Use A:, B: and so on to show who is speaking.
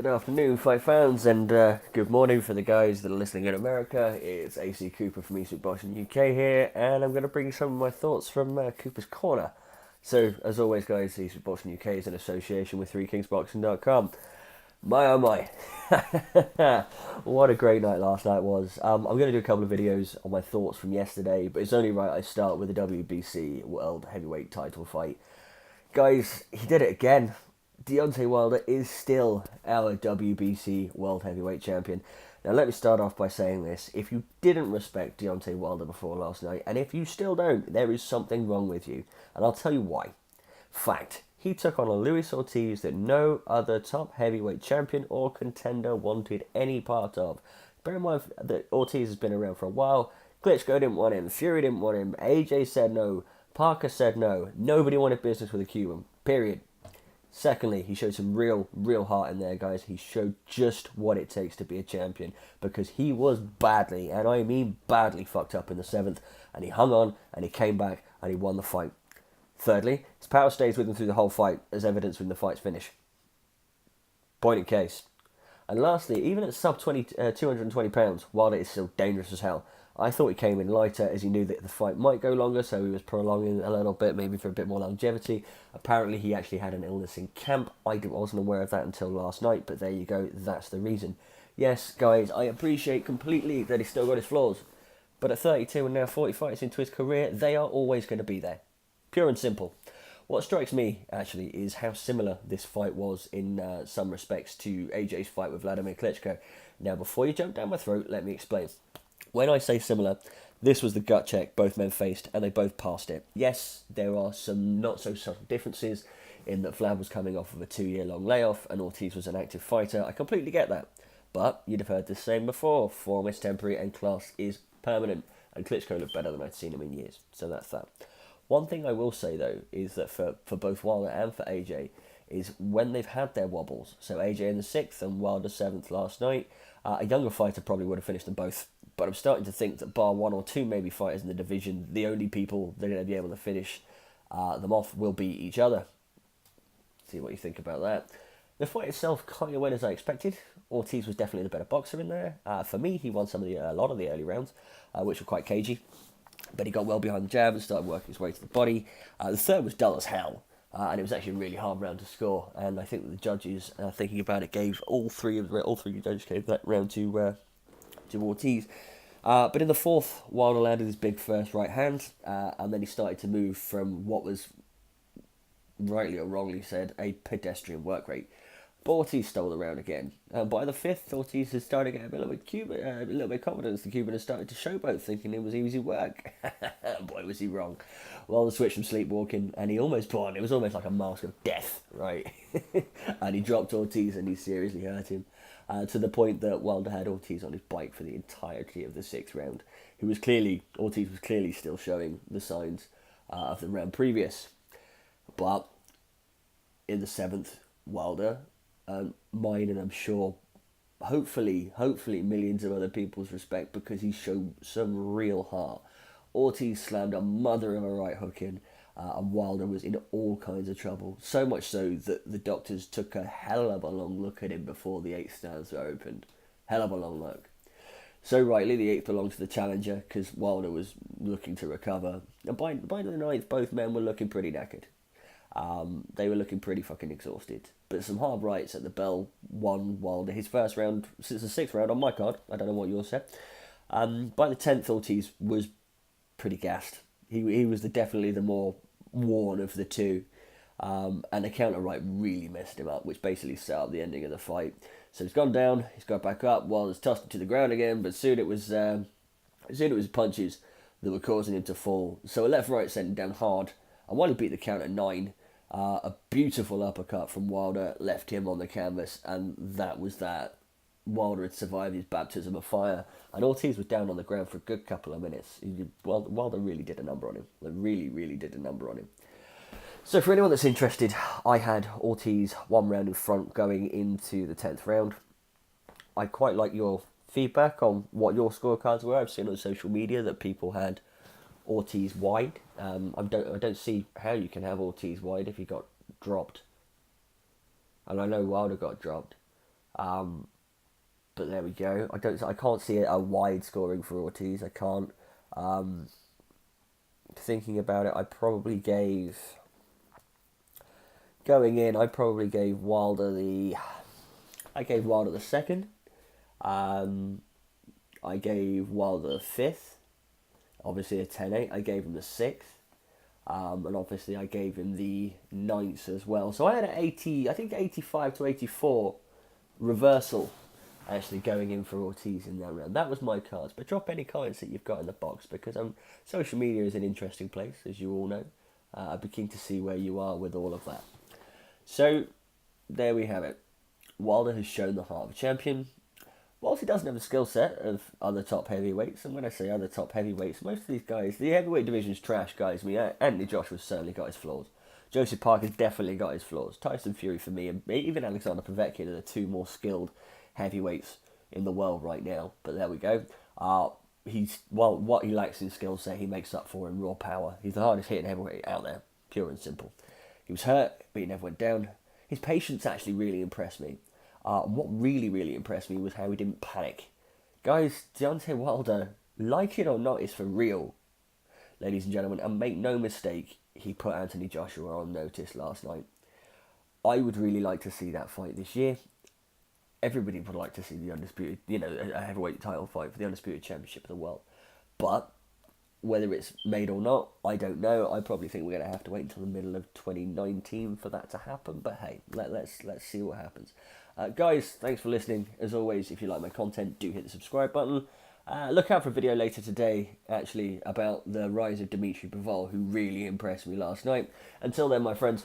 A: Good afternoon, fight fans, and good morning for the guys that are listening in America. It's AC Cooper from Eastwood Boxing UK here, and I'm going to bring you some of my thoughts from Cooper's Corner. So, as always, guys, Eastwood Boxing UK is in association with ThreeKingsBoxing.com. My oh my, what a great night last night was. I'm going to do a couple of videos on my thoughts from yesterday, but it's only right I start with the WBC World Heavyweight title fight. Guys, he did it again. Deontay Wilder is still our WBC World Heavyweight Champion. Now, let me start off by saying this. If you didn't respect Deontay Wilder before last night, and if you still don't, there is something wrong with you. And I'll tell you why. Fact. He took on a Luis Ortiz that no other top heavyweight champion or contender wanted any part of. Bear in mind that Ortiz has been around for a while. Klitschko didn't want him. Fury didn't want him. AJ said no. Parker said no. Nobody wanted business with a Cuban. Period. Secondly, he showed some real heart in there, guys. He showed just what it takes to be a champion because he was badly, and I mean badly, fucked up in the 7th, and he hung on, and he came back, and he won the fight. Thirdly, his power stays with him through the whole fight, as evidenced when the fight's finish. Point in case. And lastly, even at sub 220 pounds, Wilder is still dangerous as hell. I thought he came in lighter as he knew that the fight might go longer, so he was prolonging a little bit, maybe for a bit more longevity. Apparently, he actually had an illness in camp. I wasn't aware of that until last night, but there you go, that's the reason. Yes, guys, I appreciate completely that he's still got his flaws, but at 32 and now 40 fights into his career, they are always going to be there. Pure and simple. What strikes me, actually, is how similar this fight was in some respects to AJ's fight with Vladimir Klitschko. Now, before you jump down my throat, let me explain. When I say similar, this was the gut check both men faced, and they both passed it. Yes, there are some not-so-subtle differences in that Vlad was coming off of a 2-year-long layoff, and Ortiz was an active fighter. I completely get that. But you'd have heard the same before. Form is temporary, and class is permanent. And Klitschko looked better than I'd seen him in years. So that's that. One thing I will say, though, is that for both Wilder and for AJ, is when they've had their wobbles, so AJ in the 6th and Wilder 7th last night, a younger fighter probably would have finished them both. But I'm starting to think that bar one or two maybe fighters in the division, the only people that are going to be able to finish them off will be each other. See what you think about that. The fight itself kind of went as I expected. Ortiz was definitely the better boxer in there. For me, he won a lot of the early rounds, which were quite cagey. But he got well behind the jab and started working his way to the body. The third was dull as hell. And it was actually a really hard round to score. And I think that the judges, thinking about it, gave all three judges gave that round to Ortiz. But in the 4th, Wilder landed his big first right hand, and then he started to move from what was, rightly or wrongly said, a pedestrian work rate. But Ortiz stole the round again. By the 5th, Ortiz had started to get a little bit of confidence. The Cuban had started to showboat, thinking it was easy work. Boy, was he wrong. Wilder switched from sleepwalking, and he almost put on, it was almost like a mask of death, right? And he dropped Ortiz, and he seriously hurt him. To the point that Wilder had Ortiz on his bike for the entirety of the 6th round. Ortiz was clearly still showing the signs of the round previous. But in the 7th, Wilder, mine and I'm sure, hopefully millions of other people's respect, because he showed some real heart. Ortiz slammed a mother of a right hook in, and Wilder was in all kinds of trouble. So much so that the doctors took a hell of a long look at him before the 8th stands were opened. Hell of a long look. So rightly, the 8th belonged to the challenger because Wilder was looking to recover. And by the 9th, both men were looking pretty knackered. They were looking pretty fucking exhausted. But some hard rights at the bell won Wilder his first round, since the 6th round on my card. I don't know what yours said. By the 10th, Ortiz was pretty gassed. He was definitely the more worn of the two. And the counter right really messed him up, which basically set up the ending of the fight. So he's gone down, he's got back up, Wilder's tossed him to the ground again, but soon it was punches that were causing him to fall. So a left-right sent him down hard, and while he beat the count at 9, a beautiful uppercut from Wilder left him on the canvas, and that was that. Wilder had survived his baptism of fire, and Ortiz was down on the ground for a good couple of minutes. Wilder really did a number on him. Really did a number on him. So for anyone that's interested, I had Ortiz 1 round in front going into the 10th round. I quite like your feedback on what your scorecards were. I've seen on social media that people had Ortiz wide. I don't see how you can have Ortiz wide if he got dropped. And I know Wilder got dropped. But there we go. I can't see a wide scoring for Ortiz. I can't. Thinking about it, going in. I probably gave Wilder the second. I gave Wilder the fifth. Obviously a 10-8. I gave him the sixth. And obviously I gave him the ninth as well. So I had an 80, I think 85 to 84 reversal actually going in for Ortiz in that round. That was my cards. But drop any comments that you've got in the box, because social media is an interesting place, as you all know. I'd be keen to see where you are with all of that. So there we have it. Wilder has shown the heart of a champion. Whilst he doesn't have the skill set of other top heavyweights, and when I say other top heavyweights, most of these guys, the heavyweight division's trash, guys. I mean, Anthony Joshua's certainly got his flaws. Joseph Parker's definitely got his flaws. Tyson Fury, for me, and even Alexander Povetkin are the two more skilled heavyweights in the world right now. But there we go. What he lacks in skill set, he makes up for in raw power. He's the hardest hitting heavyweight out there, pure and simple. He was hurt, but he never went down. His patience actually really impressed me. What really, really impressed me was how he didn't panic. Guys, Deontay Wilder, like it or not, is for real, ladies and gentlemen. And make no mistake, he put Anthony Joshua on notice last night. I would really like to see that fight this year. Everybody would like to see the undisputed, a heavyweight title fight for the undisputed championship of the world. But whether it's made or not, I don't know. I probably think we're going to have to wait until the middle of 2019 for that to happen. But hey, let's see what happens. Guys, thanks for listening. As always, if you like my content, do hit the subscribe button. Look out for a video later today, actually, about the rise of Dimitri Bivol, who really impressed me last night. Until then, my friends,